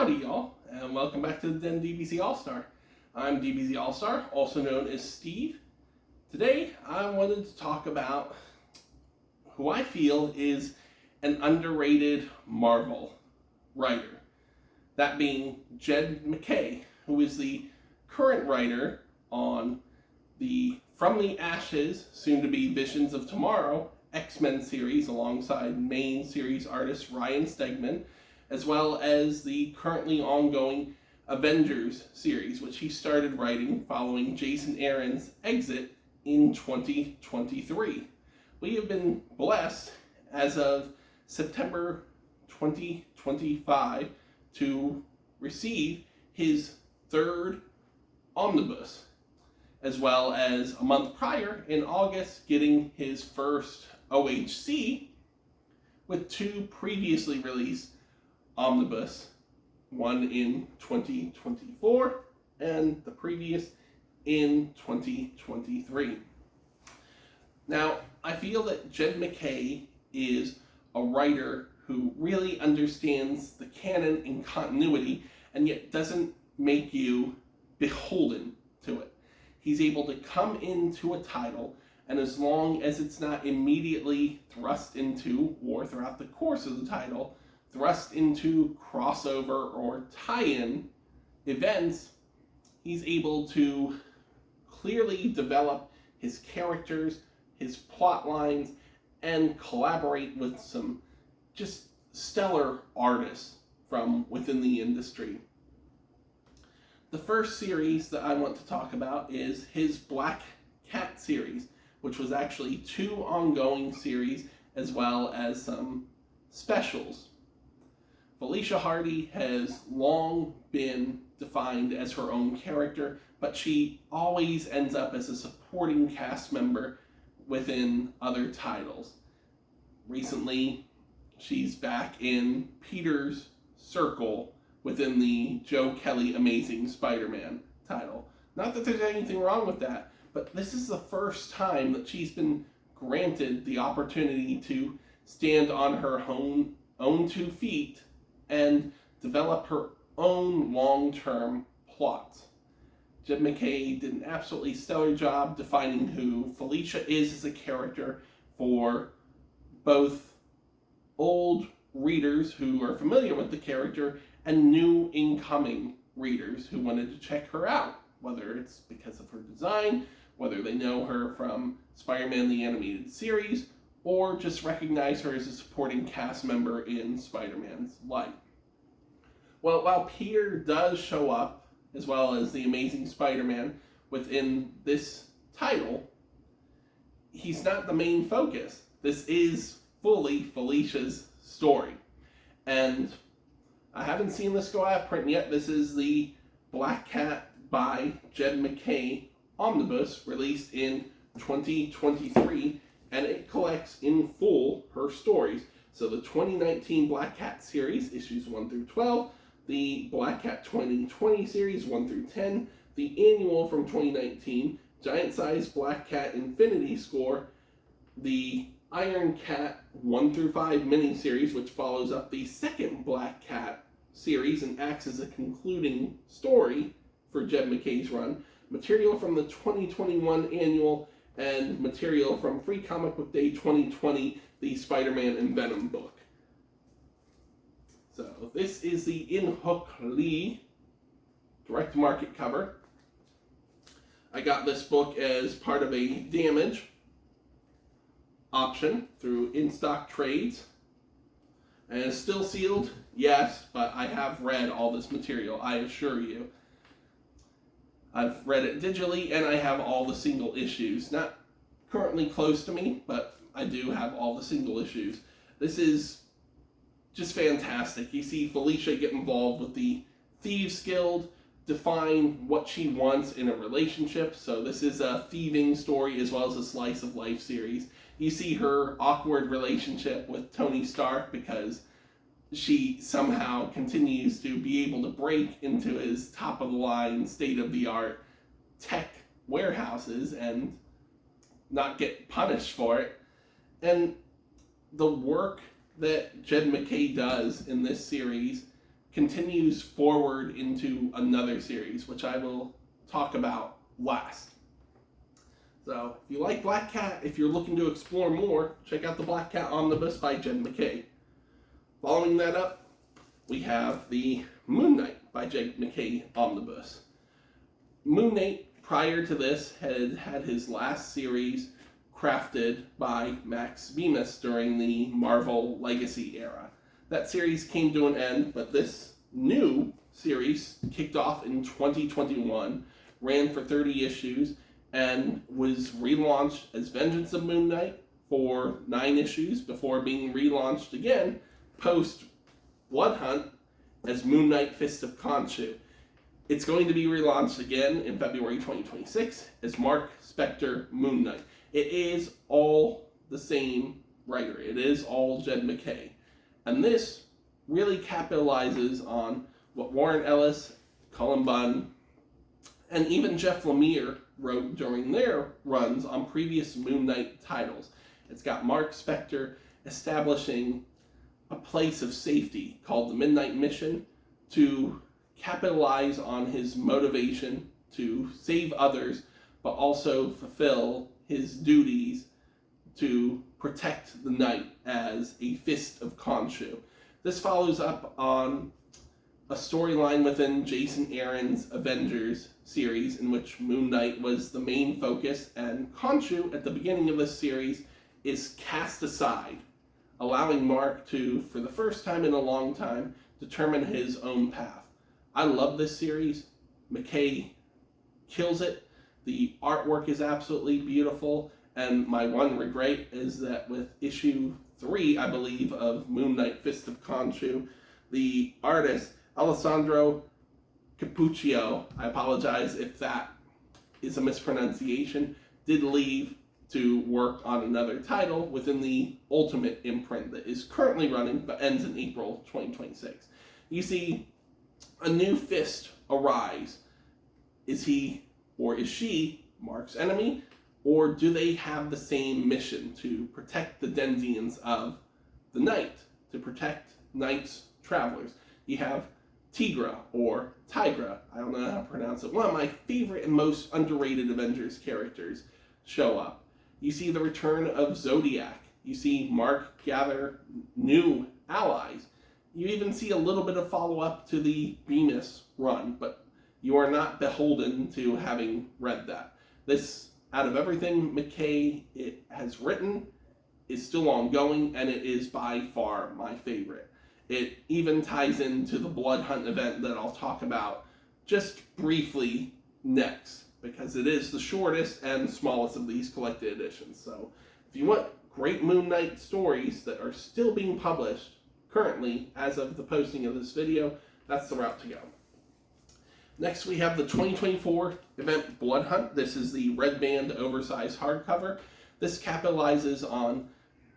Howdy, y'all, and welcome back to the DBZ All-Star. I'm DBZ All-Star, also known as Steve. Today, I wanted to talk about who I feel is an underrated Marvel writer. That being Jed MacKay, who is the current writer on the From the Ashes, soon-to-be Visions of Tomorrow, X-Men series alongside main series artist Ryan Stegman, as well as the currently ongoing Avengers series, which he started writing following Jason Aaron's exit in 2023. We have been blessed as of September 2025 to receive his third omnibus, as well as a month prior in August getting his first OHC with two previously released omnibus, one in 2024 and the previous in 2023. Now, I feel that Jed MacKay is a writer who really understands the canon and continuity and yet doesn't make you beholden to it. He's able to come into a title, and as long as it's not immediately thrust into, or throughout the course of the title, thrust into crossover or tie-in events, he's able to clearly develop his characters, his plot lines, and collaborate with some just stellar artists from within the industry. The first series that I want to talk about is his Black Cat series, which was actually two ongoing series as well as some specials. Felicia Hardy has long been defined as her own character, but she always ends up as a supporting cast member within other titles. Recently, she's back in Peter's Circle within the Joe Kelly Amazing Spider-Man title. Not that there's anything wrong with that, but this is the first time that she's been granted the opportunity to stand on her own 2 feet and develop her own long-term plots. Jed MacKay did an absolutely stellar job defining who Felicia is as a character for both old readers who are familiar with the character and new incoming readers who wanted to check her out, whether it's because of her design, whether they know her from Spider-Man the Animated Series, or just recognize her as a supporting cast member in Spider-Man's life. Well, while Peter does show up, as well as the Amazing Spider-Man, within this title, he's not the main focus. This is fully Felicia's story. And I haven't seen this go out of print yet. This is the Black Cat by Jed MacKay omnibus, released in 2023, and it collects in full her stories. So the 2019 Black Cat series, issues 1 through 12, the Black Cat 2020 series 1 through 10, the annual from 2019, Giant Size Black Cat Infinity Score, the Iron Cat 1 through 5 miniseries, which follows up the second Black Cat series and acts as a concluding story for Jed MacKay's run, material from the 2021 annual, and material from Free Comic Book Day 2020, the Spider-Man and Venom book. So this is the In-Hook Lee direct market cover. I got this book as part of a damage option through in-stock trades. And it's still sealed, yes, but I have read all this material, I assure you. I've read it digitally, and I have all the single issues. Not currently close to me, but I do have all the single issues. This is just fantastic. You see Felicia get involved with the Thieves Guild, define what she wants in a relationship. So this is a thieving story as well as a slice of life series. You see her awkward relationship with Tony Stark because she somehow continues to be able to break into his top-of-the-line, state-of-the-art tech warehouses and not get punished for it. And the work that Jed MacKay does in this series continues forward into another series, which I will talk about last. So, if you like Black Cat, if you're looking to explore more, check out the Black Cat Omnibus by Jed MacKay. Following that up, we have the Moon Knight by Jed MacKay Omnibus. Moon Knight, prior to this, had his last series crafted by Max Bemis during the Marvel Legacy era. That series came to an end, but this new series kicked off in 2021, ran for 30 issues, and was relaunched as Vengeance of Moon Knight for 9 issues before being relaunched again post Blood Hunt as Moon Knight Fist of Khonshu. It's going to be relaunched again in February 2026 as Mark Spector Moon Knight. It is all the same writer. It is all Jed MacKay. And this really capitalizes on what Warren Ellis, Cullen Bunn, and even Jeff Lemire wrote during their runs on previous Moon Knight titles. It's got Mark Spector establishing a place of safety called the Midnight Mission to capitalize on his motivation to save others, but also fulfill his duties to protect the night as a Fist of Khonshu. This follows up on a storyline within Jason Aaron's Avengers series in which Moon Knight was the main focus, and Khonshu at the beginning of this series is cast aside, allowing Mark to, for the first time in a long time, determine his own path. I love this series. MacKay kills it. The artwork is absolutely beautiful, and my one regret is that with issue 3, I believe, of Moon Knight Fist of Khonshu, the artist Alessandro Cappuccio, I apologize if that is a mispronunciation, did leave to work on another title within the Ultimate imprint that is currently running but ends in April 2026. You see a new Fist arise. Is he or is she Mark's enemy? Or do they have the same mission to protect the Denzians of the night, to protect Night's travelers? You have Tigra, or Tigra, I don't know how to pronounce it, one of my favorite and most underrated Avengers characters show up. You see the return of Zodiac. You see Mark gather new allies. You even see a little bit of follow-up to the Bemis run, but you are not beholden to having read that. This, out of everything MacKay has written, is still ongoing, and it is by far my favorite. It even ties into the Blood Hunt event that I'll talk about just briefly next, because it is the shortest and smallest of these collected editions. So if you want great Moon Knight stories that are still being published currently as of the posting of this video, that's the route to go. Next we have the 2024 event Blood Hunt. This is the red band oversized hardcover. This capitalizes on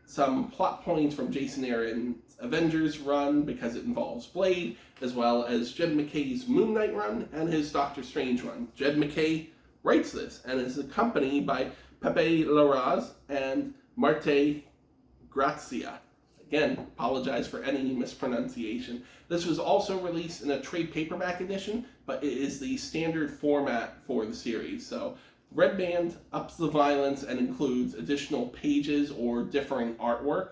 some plot points from Jason Aaron's Avengers run because it involves Blade, as well as Jed MacKay's Moon Knight run and his Doctor Strange run. Jed MacKay writes this and is accompanied by Pepe Larraz and Marte Grazia. Again, apologize for any mispronunciation. This was also released in a trade paperback edition, but it is the standard format for the series. So Red Band ups the violence and includes additional pages or differing artwork.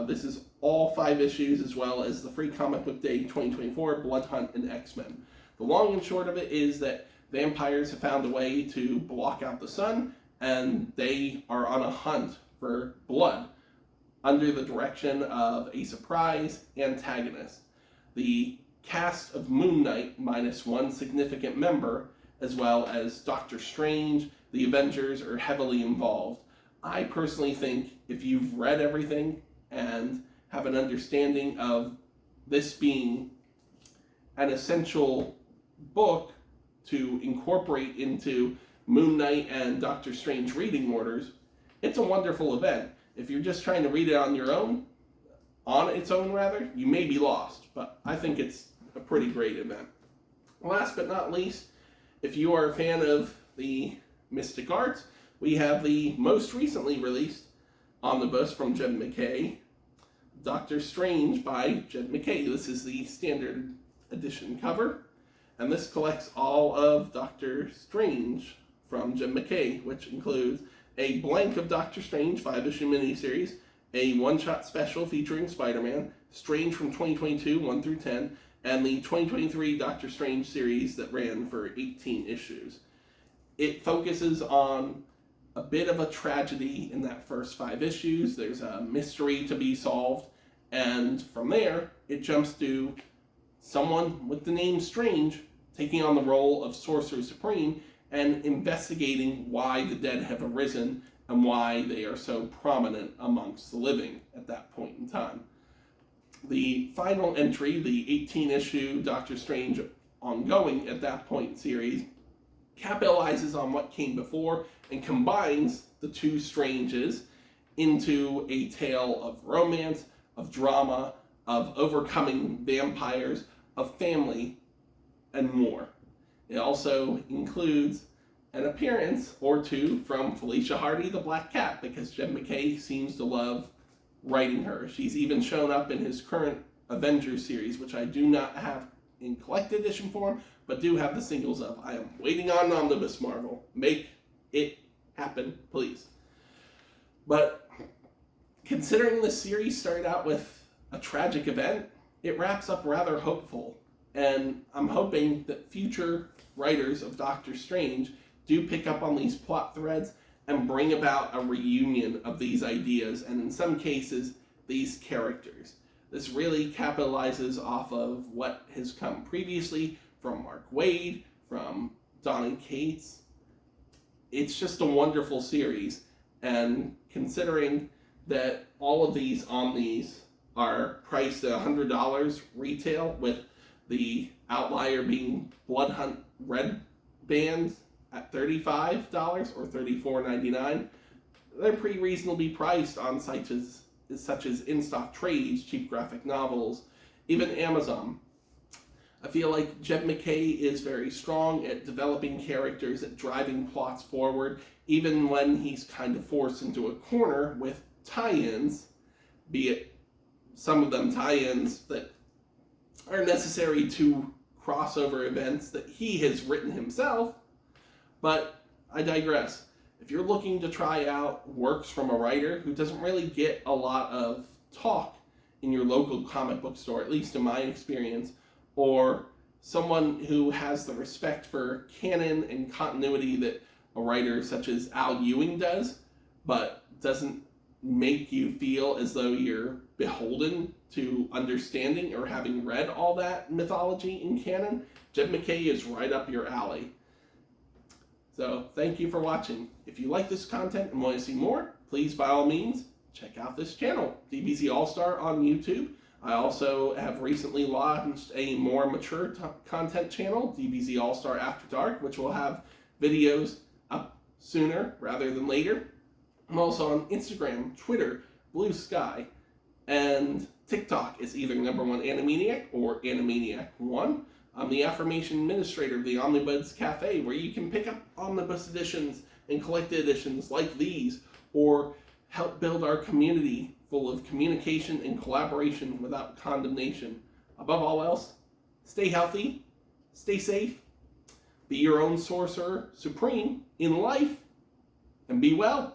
This is all 5 issues, as well as the Free Comic Book Day 2024, Blood Hunt, and X-Men. The long and short of it is that vampires have found a way to block out the sun, and they are on a hunt for blood under the direction of a surprise antagonist. The cast of Moon Knight, minus one significant member, as well as Doctor Strange, the Avengers, are heavily involved. I personally think if you've read everything and have an understanding of this being an essential book to incorporate into Moon Knight and Doctor Strange reading orders, it's a wonderful event. If you're just trying to read it on your own, you may be lost, but I think it's a pretty great event. Last but not least, if you are a fan of the Mystic Arts, we have the most recently released omnibus from Jed MacKay, Doctor Strange by Jed MacKay. This is the standard edition cover. And this collects all of Doctor Strange from Jed MacKay, which includes a blank of Doctor Strange 5-issue miniseries, a one-shot special featuring Spider-Man, Strange from 2022, 1 through 10, and the 2023 Doctor Strange series that ran for 18 issues. It focuses on a bit of a tragedy in that first 5 issues. There's a mystery to be solved, and from there, it jumps to someone with the name Strange taking on the role of Sorcerer Supreme and investigating why the dead have arisen and why they are so prominent amongst the living at that point in time. The final entry, the 18-issue Doctor Strange ongoing at that point series, capitalizes on what came before and combines the two Stranges into a tale of romance, of drama, of overcoming vampires, of family, and more. It also includes an appearance or two from Felicia Hardy, the Black Cat, because Jed MacKay seems to love writing her. She's even shown up in his current Avengers series, which I do not have in collected edition form, but do have the singles of. I am waiting on Omnibus Marvel. Make it happen, please. But considering the series started out with a tragic event, it wraps up rather hopeful. And I'm hoping that future writers of Doctor Strange do pick up on these plot threads and bring about a reunion of these ideas, and in some cases, these characters. This really capitalizes off of what has come previously from Mark Waid, from Donny Cates. It's just a wonderful series, and considering that all of these Omnis are priced at $100 retail, with the outlier being Blood Hunt Red Bands at $35 or $34.99, they're pretty reasonably priced on sites such as In-Stock Trades, Cheap Graphic Novels, even Amazon. I feel like Jed MacKay is very strong at developing characters, at driving plots forward, even when he's kind of forced into a corner with tie-ins, be it some of them tie-ins that are necessary to crossover events that he has written himself. But I digress. If you're looking to try out works from a writer who doesn't really get a lot of talk in your local comic book store, at least in my experience, or someone who has the respect for canon and continuity that a writer such as Al Ewing does, but doesn't make you feel as though you're beholden to understanding or having read all that mythology in canon, Jed MacKay is right up your alley. So thank you for watching. If you like this content and want to see more, please by all means check out this channel, DBZALLSTAR on YouTube. I also have recently launched a more mature content channel, DBZALLSTAR After Dark, which will have videos up sooner rather than later. I'm also on Instagram, Twitter, Blue Sky, and TikTok is either #1 Animaniac or Animaniac1. I'm the Affirmation Administrator of the Omnibus Cafe, where you can pick up omnibus editions and collected editions like these, or help build our community full of communication and collaboration without condemnation. Above all else, stay healthy, stay safe, be your own sorcerer supreme in life, and be well.